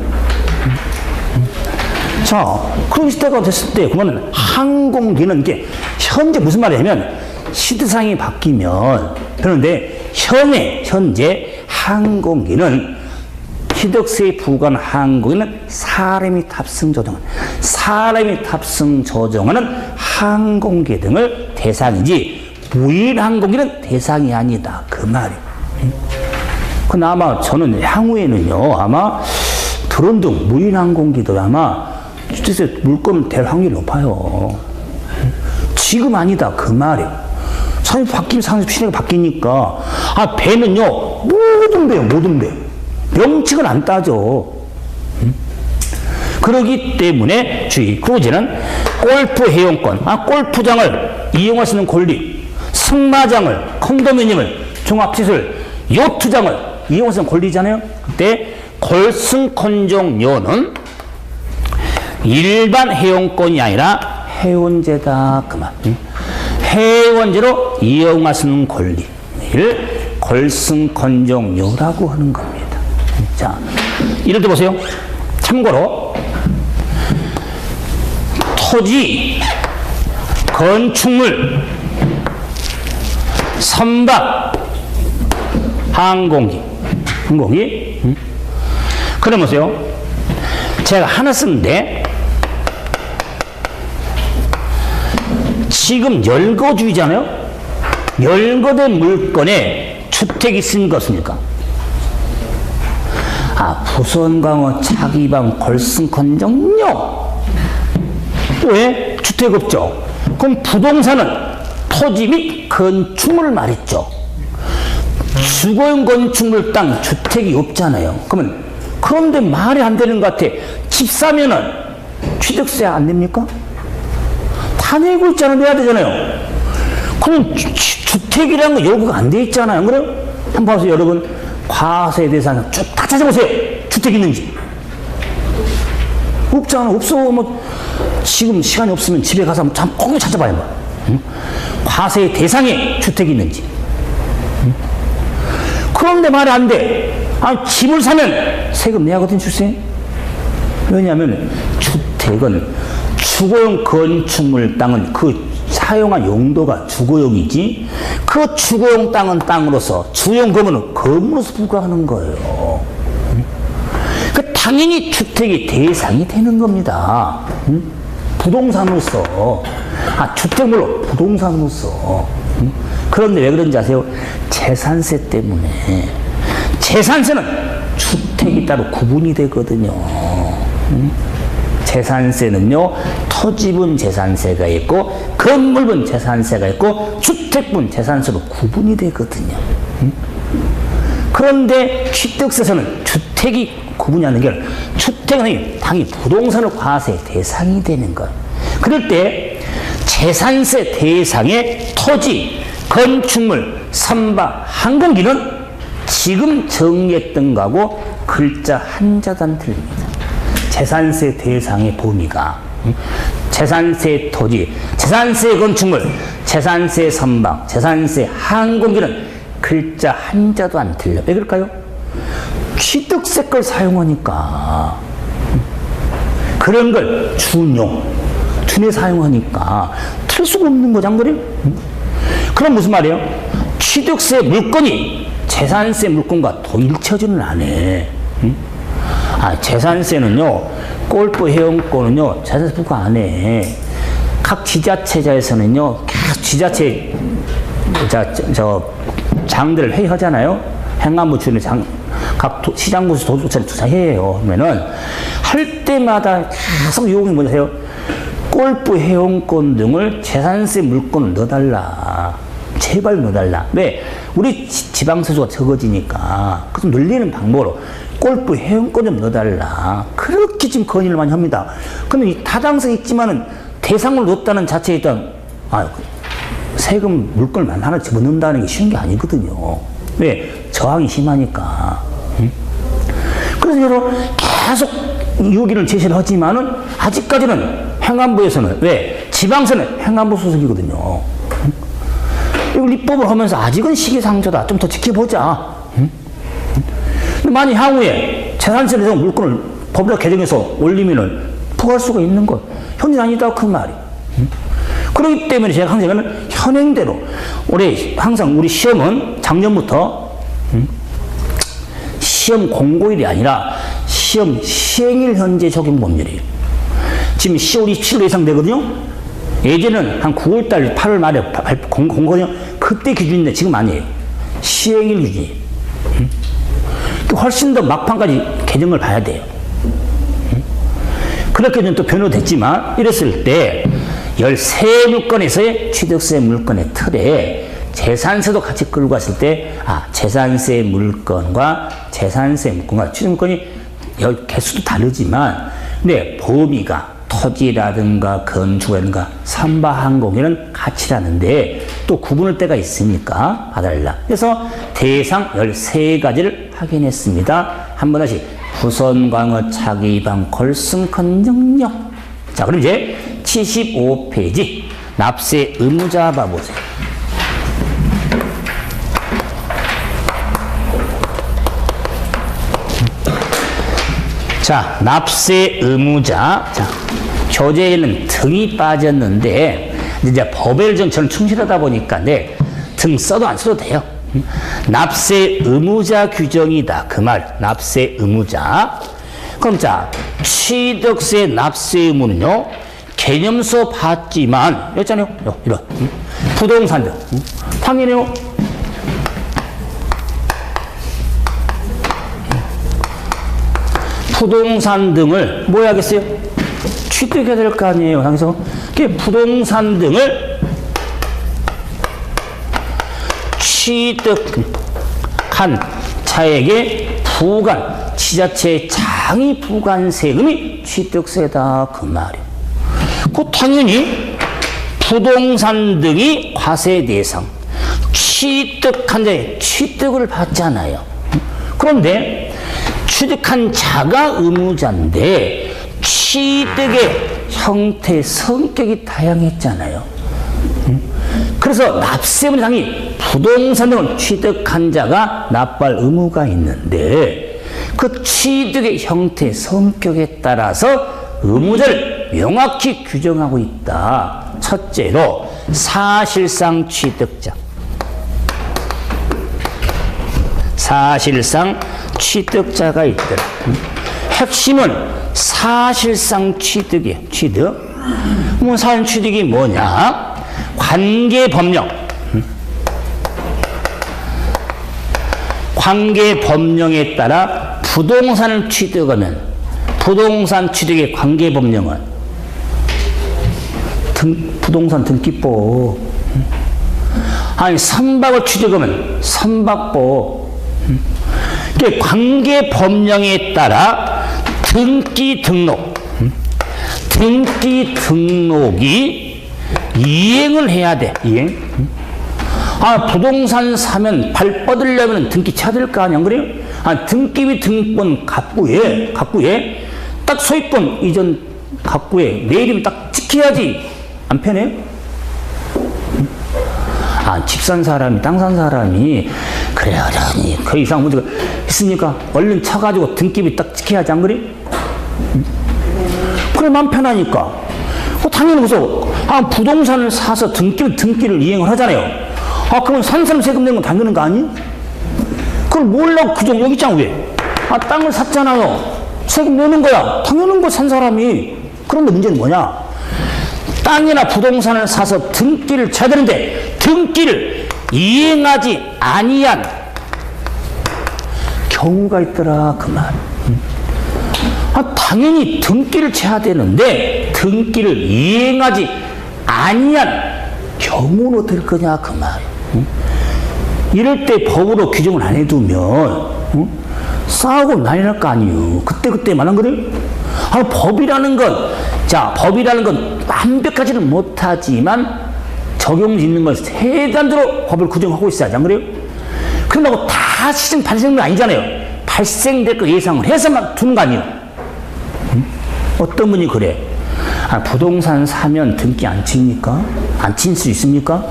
자, 그런 시대가 됐을 때 그러면 항공기는 이게 현재 무슨 말이냐면 시대상이 바뀌면 그런데 현재 항공기는 취득세에 부과한 항공기는 사람이 탑승 조정하는 항공기 등을 대상이지 무인 항공기는 대상이 아니다 그 말이에요. 근데 아마 저는 향후에는요 아마 드론 등 무인 항공기도 아마 취득세 물건을 댈 확률이 높아요. 지금 아니다 그 말이에요. 상습 시대가 바뀌니까 배는요 모든 배 명칭은 안 따져. 그러기 때문에 주의. 크루즈는 골프 회원권, 골프장을 이용할 수 있는 권리, 승마장을, 컨도미니엄을, 종합시설, 요트장을 이용할 수 있는 권리잖아요. 그때 걸승컨종료는 일반 회원권이 아니라 회원제다 그 말. 회원제로 이용할 수 있는 권리를 걸승컨종료라고 하는 겁니다. 자, 이럴 때 보세요. 참고로 토지, 건축물, 선박, 항공기. 그럼 보세요. 제가 하나 쓰는데 지금 열거주의잖아요. 열거된 물건에 주택이 쓴 것입니까? 부선강어, 차기방, 걸승컨정료. 왜? 주택 없죠. 그럼 부동산은 토지 및 건축물을 말했죠. 주거용 건축물 땅 주택이 없잖아요. 그런데 말이 안 되는 것 같아. 집 사면은 취득세 안 냅니까? 다 내고 있잖아요. 내야 되잖아요. 그럼 주택이라는 거 열거가 안 돼 있잖아요. 그래요? 한번 봐보세요, 여러분. 과세 대상 쭉 다 찾아보세요. 주택 있는지. 없잖아. 없어. 뭐 지금 시간이 없으면 집에 가서 한번 꼭 찾아봐요. 뭐. 응? 과세 대상에 주택이 있는지. 응? 그런데 말이 안 돼. 집을 사면 세금 내야 하거든, 주세. 왜냐하면 주택은 주거용 건축물 땅은 그 사용한 용도가 주거용이지, 그 주거용 땅은 땅으로서, 주용 건물은 건물로서 부과하는 거예요. 당연히 주택이 대상이 되는 겁니다. 부동산으로서. 주택물로 부동산으로서. 그런데 왜 그런지 아세요? 재산세 때문에. 재산세는 주택이 따로 구분이 되거든요. 재산세는요, 토지분 재산세가 있고, 건물분 재산세가 있고, 주택분 재산세로 구분이 되거든요. 그런데 취득세에서는 주택이 구분이 안 되는 게 주택은 당연히 부동산을 과세 대상이 되는 거예요. 그럴 때 재산세 대상의 토지, 건축물, 선박, 항공기는 지금 정리했던 거하고 글자 한자단 틀립니다. 재산세 대상의 범위가 재산세 토지, 재산세 건축물, 재산세 선박, 재산세 항공기는 글자 한자도 안 틀려. 왜 그럴까요? 취득세 걸 사용하니까. 그런 걸 준용, 준에 사용하니까 틀 수가 없는 거죠, 안 그래요? 그럼 무슨 말이에요? 취득세 물건이 재산세 물건과 동일처지는 안 해. 재산세는요, 골프 회원권은요, 재산세 부과 안 해. 각 지자체자에서는요, 계속 지자체, 장들 회의하잖아요. 행안부 주는 각 시장구에서 도둑처럼 조사해요. 그러면은, 할 때마다 계속 요구이 뭐예요? 골프 회원권 등을 재산세 물건을 넣어달라. 제발 넣어달라. 왜? 우리 지방세수가 적어지니까. 그래서 늘리는 방법으로 골프 회원권 좀 넣어달라. 그렇게 지금 건의를 많이 합니다. 근데 이 타당성이 있지만은 대상을 넣었다는 자체에 일단, 세금 물건을 하나 집어넣는다는 게 쉬운 게 아니거든요. 왜? 저항이 심하니까. 그래서 여러분 계속 요기를 제시를 하지만은 아직까지는 행안부에서는 왜? 지방세는 행안부 소속이거든요. 이걸 입법을 하면서 아직은 시기상조다. 좀 더 지켜보자. 근데 만약 향후에 재산세를 해서 물건을 법으로 개정해서 올리면은 부과할 수가 있는 것. 현재 아니다. 그 말이. 그렇기 때문에 제가 항상 현행대로 올해 항상 우리 시험은 작년부터 시험 공고일이 아니라 시험 시행일 현재 적용 법률이에요. 지금 10월 27일 예상 되거든요. 예전은 한 9월달, 8월 말에 공고거든요. 그때 기준인데 지금 아니에요. 시행일 기준이에요. 훨씬 더 막판까지 개정을 봐야 돼요. 그렇게 또 변호됐지만 이랬을 때 13물건에서의 취득세 물건의 틀에 재산세도 같이 끌고 갔을 때 재산세 물건과 재산세 물건과 취득물건이 개수도 다르지만 근데 범위가 토지라든가 건축이라든가 선박항공에는 같이라는데 또 구분할 때가 있으니까 봐달라. 그래서 대상 13가지를 확인했습니다. 한 번 다시 부선광어 차기방 걸승컨 영역. 자, 그럼 이제 75페이지 납세 의무자 봐보세요. 자, 납세 의무자. 자, 교재에는 등이 빠졌는데, 이제 법의 정처럼 충실하다 보니까, 등 써도 안 써도 돼요. 납세 의무자 규정이다. 그 말, 납세 의무자. 그럼 자, 취득세 납세 의무는요, 개념서 봤지만, 여기잖아요. 이런. 부동산 등. 당연히요. 부동산 등을 뭐 해야겠어요? 취득해야 될 거 아니에요. 그래서 부동산 등을 취득한 자에게 부관, 지자체 장이 부관 세금이 취득세다. 그 말이에요. 그 당연히 부동산 등이 과세 대상, 취득한 자의 취득을 받잖아요. 그런데 취득한 자가 의무자인데 취득의 형태, 성격이 다양했잖아요. 그래서 납세의무 당이 부동산 등을 취득한 자가 납부할 의무가 있는데 그 취득의 형태, 성격에 따라서 의무자를 명확히 규정하고 있다. 첫째로 사실상 취득자. 사실상 취득자가 있더라. 핵심은 사실상 취득이에요. 취득. 그럼 사실 취득이 뭐냐? 관계법령. 관계법령에 따라 부동산을 취득하면 부동산 취득의 관계법령은 부동산 등기법. 아니 선박을 취득하면 선박법. 관계 법령에 따라 등기 등록이 이행을 해야 돼. 이행. 부동산 사면 발 뻗으려면 등기 쳐야 될 거 아니야, 그래요? 등기 및 등본 갑구에 딱 소유권 이전 갖고 해. 내 이름이 딱 찍혀야지. 안 편해요? 아, 집 산 사람이, 땅 산 사람이, 그래, 어려니, 그 이상 문제가 있습니까? 얼른 쳐가지고 등기비 딱 찍혀야지, 안 그래? 그래, 마음 편하니까. 당연히 그래서, 부동산을 사서 등기를 이행을 하잖아요. 그러면 산 사람 세금 내는 건 당연한 거 아니에요? 그걸 몰라고 그정 여기 있잖아, 왜? 땅을 샀잖아요. 세금 내는 거야. 당연한 거 산 사람이. 그런데 문제는 뭐냐? 땅이나 부동산을 사서 등기를 쳐야 되는데 등기를 이행하지 아니한 경우가 있더라 그 말. 당연히 등기를 쳐야 되는데 등기를 이행하지 아니한 경우는 어떨 거냐 그 말. 이럴 때 법으로 규정을 안 해두면 싸우고 난리 날 거 아니에요. 그때 말한 거래요. 법이라는 건 완벽하지는 못하지만 적용 있는 걸 세단대로 법을 규정하고 있어야지, 안 그래요? 그런다고 다 발생된 건 아니잖아요. 발생될 거 예상을 해서만 두는 거 아니에요. 어떤 분이 그래. 부동산 사면 등기 안 칩니까? 안 칠 수 있습니까?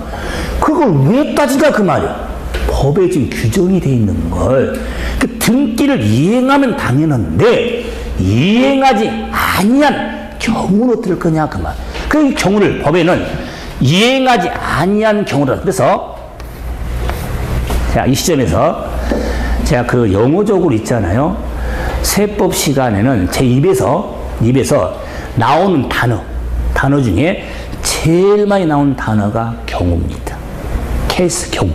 그걸 왜 따지냐 그 말이야. 법에 지금 규정이 돼 있는 걸. 그 등기를 이행하면 당연한데 이행하지 아니한 경우는 어떨 거냐 그 말. 그 경우를 법에는 이행하지 아니한 경우라. 그래서 자, 이 시점에서 제가 그 영어적으로 있잖아요. 세법 시간에는 제 입에서 나오는 단어 중에 제일 많이 나오는 단어가 경우입니다. 케이스 경우.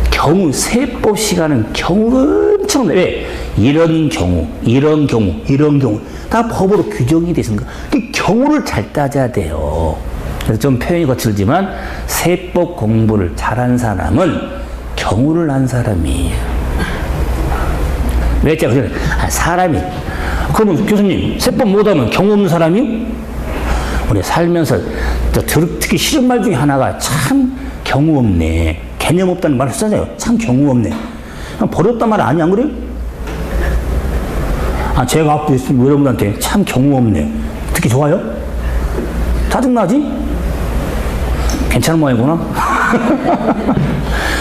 경우, 세법 시간은 경우가 엄청 많아요. 왜? 이런 경우 다 법으로 규정이 되어 있습니다. 그 경우를 잘 따져야 돼요. 그래서 좀 표현이 거칠지만 세법 공부를 잘한 사람은 경우를 안 사람이에요. 왜? 사람이 그러면 교수님 세법 못하면 경우 없는 사람이요? 우리 살면서 듣기 싫은 말 중에 하나가 참 경우 없네, 개념 없다는 말을 쓰잖아요. 참 경우 없네. 버렸단 말 아니야, 안 그래요? 제가 앞에 있으면 여러분한테 참 경우 없네. 듣기 좋아요? 짜증나지? 괜찮은 모양이구나.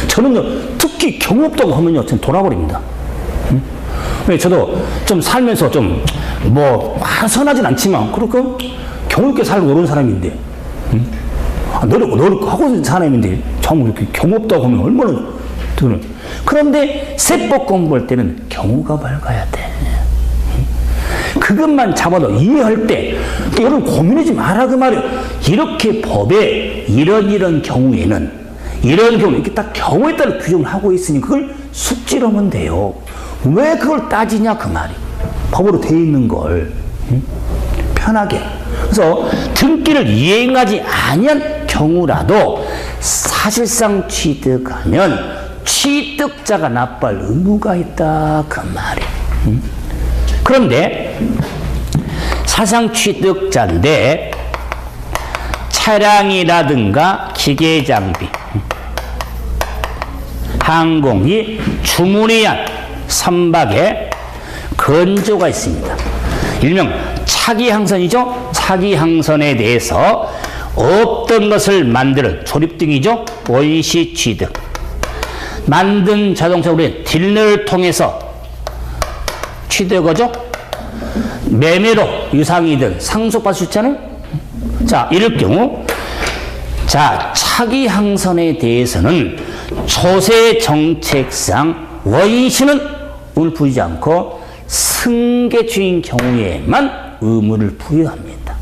저는요, 특히 경우 없다고 하면요, 전 돌아버립니다. 왜? 저도 좀 살면서 선하진 않지만, 그렇고, 경우 있게 살고 그런 사람인데, 노력하고 있는 사람인데, 참 이렇게 경우 없다고 하면 얼마나, 그런데 세법 공부할 때는 경우가 밝아야 돼. 그것만 잡아도 이해할 때, 여러분 고민하지 마라 그 말이에요. 이렇게 법에 이런 경우에는 이런 경우 이렇게 딱 경우에 따라 규정을 하고 있으니 그걸 숙지를 하면 돼요. 왜 그걸 따지냐 그 말이. 법으로 돼 있는 걸 편하게. 그래서 등기를 이행하지 아니한 경우라도 사실상 취득하면 취득자가 납부할 의무가 있다 그 말이에요. 그런데 사상 취득자인데 차량이라든가 기계장비, 항공기, 주문이한 선박에 건조가 있습니다. 일명 차기항선이죠. 차기항선에 대해서 없던 것을 만드는 조립 등이죠. 원시 취득. 만든 자동차 우리 딜러를 통해서 취득하죠. 매매로 유상이든 상속받을 수 있잖아요. 자, 이럴 경우 차기항선에 대해서는 조세 정책상 원시는 의무를 부리지 않고 승계주인 경우에만 의무를 부여합니다.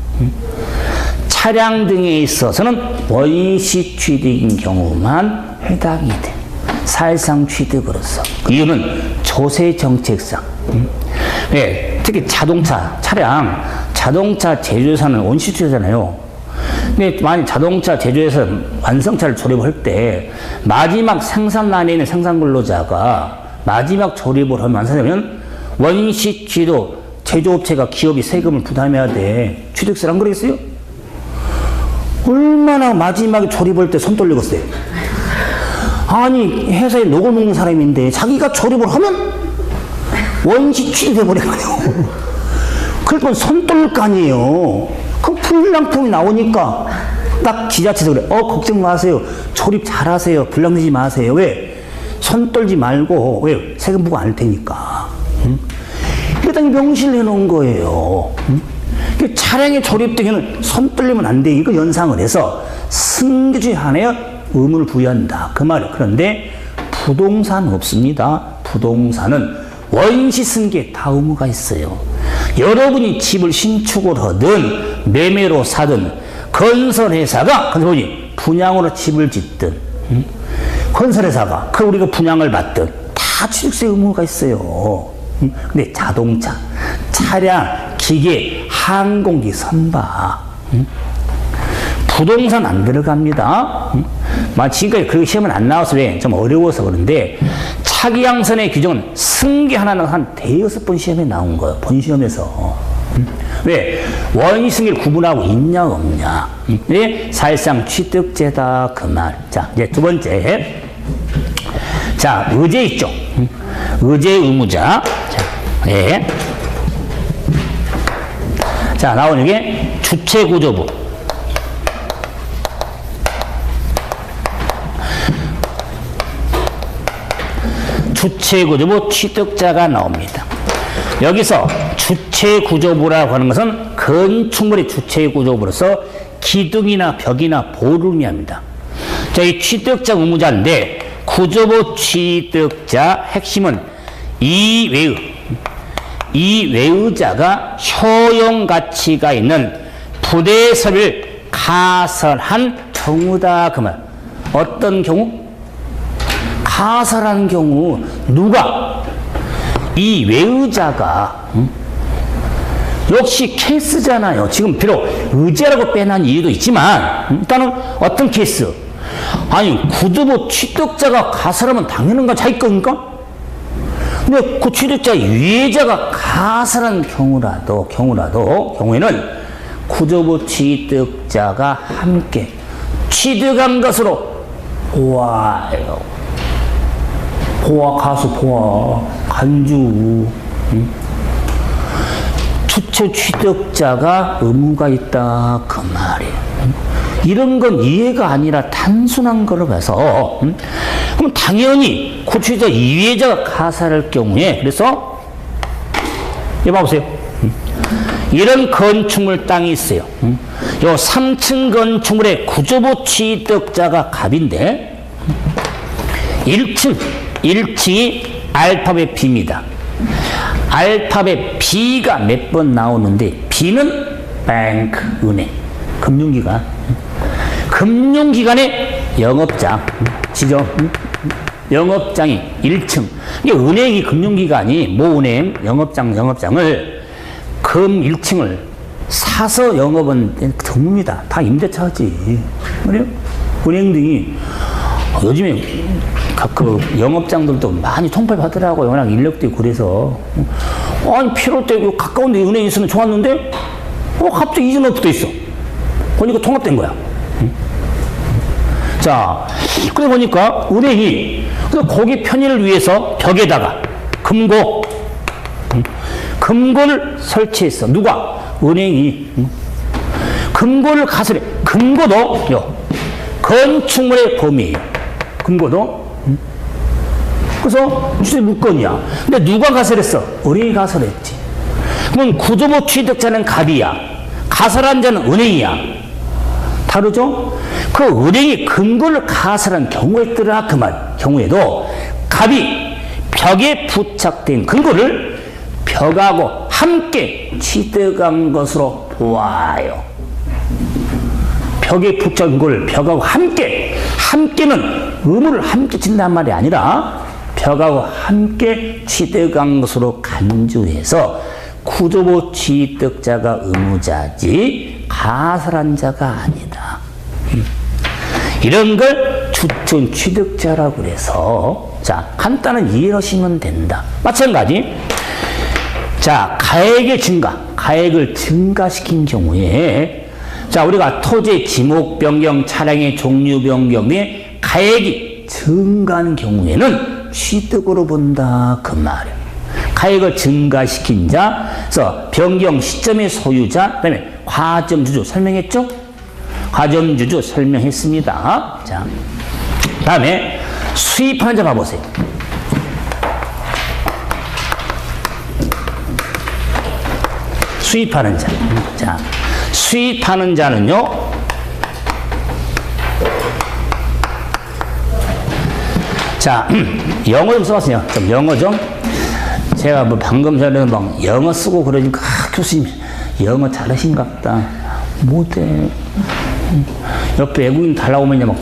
차량 등에 있어서는 원시 취득인 경우만 해당이 돼. 사실상 취득으로서. 이유는 조세 정책상. 네, 특히 차량, 자동차 제조사는 원시 취득이잖아요. 근데 만약 자동차 제조에서 완성차를 조립할 때 마지막 생산란에 있는 생산 근로자가 마지막 조립을 하면 완성되면 원시 취득 제조업체가 기업이 세금을 부담해야 돼. 취득세를 안 그러겠어요? 얼마나 마지막에 조립할 때 손 떨리겠어요? 아니 회사에 녹을 먹는 사람인데 자기가 조립을 하면 원시 취득해버리거든요. 그러면 손떨 거 아니에요. 그 불량품이 나오니까 딱 지자체에서 그래. 걱정 마세요. 조립 잘하세요. 불량 내지 마세요. 왜? 손 떨지 말고. 왜? 세금 부과 안 할 테니까. 그러다 명시를 해놓은 거예요. 차량의 조립등에는 손 떨리면 안 돼. 이거 연상을 해서 승계 중에 하나에 의무를 부여한다. 그 말이에요. 그런데 부동산은 없습니다. 부동산은 원시 승계 다 의무가 있어요. 여러분이 집을 신축을 하든 매매로 사든 건설회사가 분양으로 집을 짓든 건설회사가 그 우리가 분양을 받든 다 취득세 의무가 있어요. 근데 자동차, 차량, 기계, 항공기, 선박 부동산 안 들어갑니다. 지금까지 그 시험은 안 나와서 왜? 좀 어려워서 그런데 차기양선의 규정은 승계 하나는 한 대여섯 번 시험에 나온 거예요. 본 시험에서. 왜? 원시승계를 구분하고 있냐 없냐. 사실상 취득제다 그 말. 자, 이제 두 번째. 자, 의제 있죠. 의제 의무자. 자, 예. 자, 나오는 게 주체구조부. 주체구조부 취득자가 나옵니다. 여기서 주체구조부라고 하는 것은 건축물의 주체구조부로서 기둥이나 벽이나 보를 의미합니다. 자, 이 취득자 의무자인데 구조부 취득자 핵심은 이외의자가 효용 가치가 있는 부대설을 가설한 경우다. 그 말. 어떤 경우? 가설한 경우 누가? 이 외의자가 역시 케이스잖아요. 지금 비록 의제라고 빼놓은 이유도 있지만 일단은 어떤 케이스? 아니 구조부 취득자가 가설하면 당연한 건 자기 거니까? 근데 그 취득자 위의자가 가설한 경우에는 구조부 취득자가 함께 취득한 것으로 보아요. 보아 가수 보아 간주 주체 취득자가 의무가 있다 그 말이에요. 이런 건 이해가 아니라 단순한 걸로 봐서 그럼 당연히 고취자 이해자가 가설할 경우에 그래서 이거 봐보세요. 이런 건축물 땅이 있어요. 요 3층 건축물의 구조부 취득자가 갑인데 1층이 알파벳 B입니다. 알파벳 B가 몇 번 나오는데 B는 뱅크, 은행, 금융기관의 영업장, 지죠? 영업장이 1층. 이게 은행이 금융기관이 모은행 영업장을 금 1층을 사서 영업은 드뭅니다. 다 임대차지. 그래요? 은행들이 요즘에 그 영업장들도 많이 통폐하더라고요. 워낙 인력도 있고 그래서. 아니 필요할 때 가까운 데 은행이 있으면 좋았는데 갑자기 이전에 붙어 있어. 보니까 통합된 거야. 자, 그래 보니까 은행이 거기 편의를 위해서 벽에다가 금고를 설치했어. 누가? 은행이. 금고를 가설해. 금고도 건축물의 범위예요. 금고도. 그래서 주제 물건이야. 근데 누가 가설했어? 은행이 가설했지. 그럼 구조부 취득자는 갑이야. 가설한 자는 은행이야. 다르죠? 그 은행이 금고를 가설한 경우에 있더라 그 말. 경우에도 갑이 벽에 부착된 금고를 벽하고 함께 취득한 것으로 보아요. 벽에 부착한 금고를 벽하고 함께는 의무를 함께 진단 말이 아니라 벽하고 함께 취득한 것으로 간주해서 구조부 취득자가 의무자지 가설한 자가 아니다. 이런 걸 주촌 취득자라고 그래서 자 간단한 이해를 하시면 된다. 마찬가지. 자 가액을 증가시킨 경우에 자 우리가 토지 지목 변경, 차량의 종류 변경 및 가액이 증가하는 경우에는 취득으로 본다 그 말이에요. 가액을 증가시킨 자, 그래서 변경 시점의 소유자, 그 다음에 과점주주 설명했죠? 과점주주 설명했습니다. 자, 그 다음에 수입하는 자 봐보세요. 수입하는 자. 자, 수입하는 자는요, 자, 영어 좀 써봤어요. 좀 영어 좀. 제가 뭐 방금 전에 막 영어 쓰고 그러니까, 교수님, 영어 잘하신갑다. 못해. 옆에 외국인 달라오면 막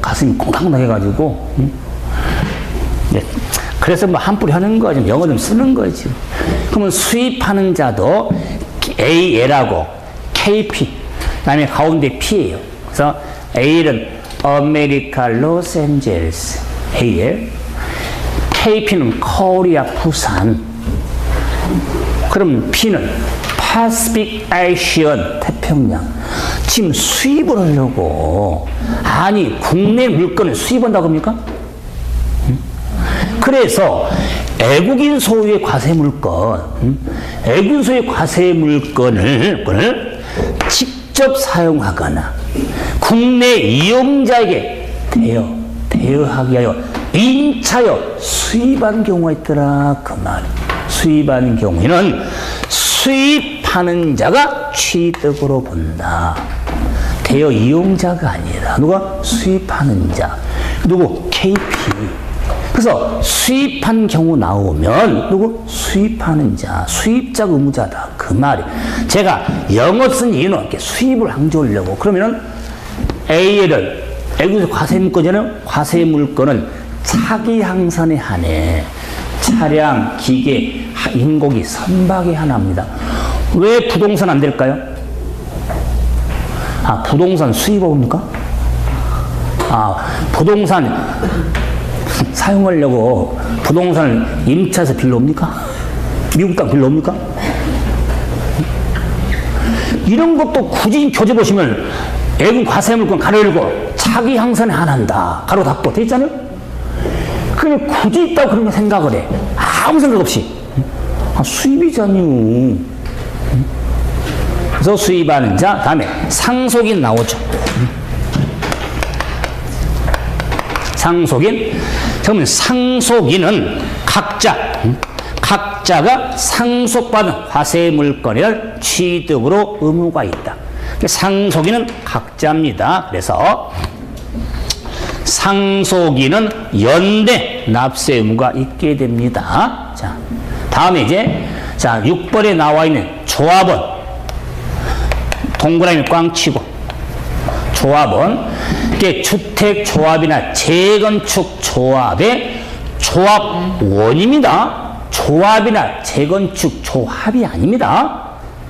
가슴이 콩닥콩닥 해가지고. 네. 그래서 뭐 한뿌리 하는 거지. 영어 좀 쓰는 거지. 그러면 수입하는 자도 AL하고 KP, 그 다음에 가운데 P예요. 그래서 A는 아메리카 로스앤젤레스 AL, KP는 코리아 부산, 그럼 P는 파시픽 아시안 태평양. 지금 수입을 하려고, 아니 국내 물건을 수입한다고 합니까? 그래서 외국인 소유의 과세 물건, 외국인 소유의 과세 물건을 직접 사용하거나 국내 이용자에게 대여하기 위하여 임차여 수입한 경우가 있더라. 그 말. 수입한 경우에는 수입하는 자가 취득으로 본다. 대여 이용자가 아니라 누가? 수입하는 자. 누구? KP. 그래서 수입한 경우 나오면 누구? 수입하는 자, 수입자 의무자다. 그 말이. 제가 영어 쓴 이유는 이렇게 수입을 강조하려고. 그러면은 A를 외국에서 과세 물건이잖아요. 과세 물건은 차기 항선에 한해 차량, 기계, 인고기, 선박에 한합니다. 왜 부동산 안 될까요? 아, 부동산 수입업입니까? 아, 부동산 사용하려고 부동산을 임차해서 빌려옵니까? 미국 땅 빌려옵니까? 이런 것도 굳이 교재 보시면 외국 과세물건 가로 열고 차기 항선에 한한다. 가로 닫고 돼 있잖아요? 그냥 굳이 있다고 그런 거 생각을 해. 아무 생각 없이. 아, 수입이잖요. 그래서 수입하는 자, 다음에 상속인 나오죠. 상속인. 그러면 상속인은 각자가 상속받은 과세 물건을 취득으로 의무가 있다. 상속인은 각자입니다. 그래서 상속인은 연대 납세 의무가 있게 됩니다. 자, 다음에 이제 자 6번에 나와 있는 조합원, 동그라미 꽝 치고 조합원, 이게 주택 조합이나 재건축 조합의 조합원입니다. 조합이나 재건축 조합이 아닙니다.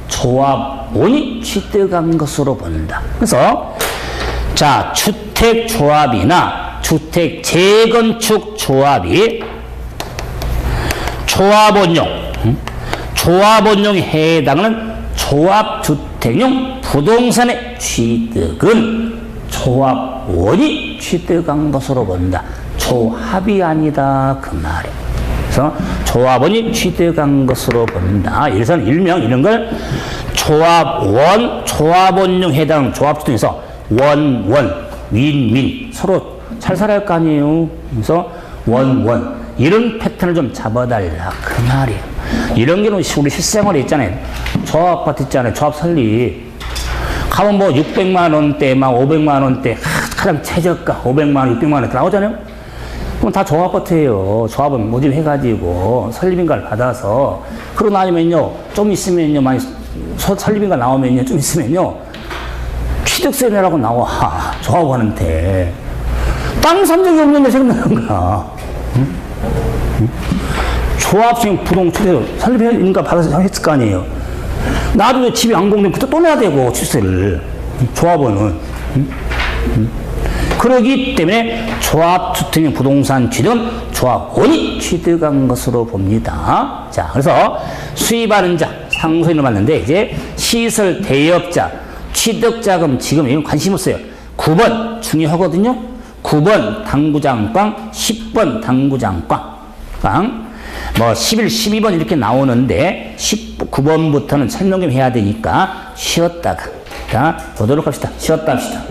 조합원이 취득한 것으로 본다. 그래서 자 주택 조합이나 주택 재건축 조합이 조합원용에 해당하는 조합주택용 부동산의 취득은 조합원이 취득한 것으로 본다. 조합이 아니다. 그 말이에요. 그래서 조합원이 취득한 것으로 본다. 그래서 일명 이런 걸 조합원용 해당 조합주택에서 윈윈 서로 잘 살아야 할 거 아니에요. 그래서 이런 패턴을 좀 잡아달라. 그 말이에요. 이런 게는 우리 실생활에 있잖아요. 조합아파트 있잖아요. 조합 설립. 가면 뭐 600만 원대, 막 500만 원대, 가장 최저가 500만 원, 600만 원 나오잖아요. 그럼 다 조합아파트예요. 조합은 모집해가지고 설립인가를 받아서 그러고 나면요, 좀 있으면요, 많이 설립인가 나오면요, 좀 있으면요, 취득세 내라고 나와. 조합원한테. 땅 산 적이 없는데 생각나는 거야. 조합식 부동 취득 설립인가 받아서 했을 거 아니에요. 나도 집이 완공되면 그때 또 내야 되고, 취득세를. 조합원은. 그러기 때문에 조합주택용 부동산 취득은 조합원이 취득한 것으로 봅니다. 자, 그래서 수입하는 자, 상속인을 받는데, 이제 시설 대여업자, 취득자금, 지금 이건 관심 없어요. 9번 중요하거든요. 9번 당구장꽝, 10번 당구장꽝. 뭐 11, 12번 이렇게 나오는데 19번부터는 설명 좀 해야 되니까 쉬었다가 자 보도록 합시다. 쉬었다 합시다.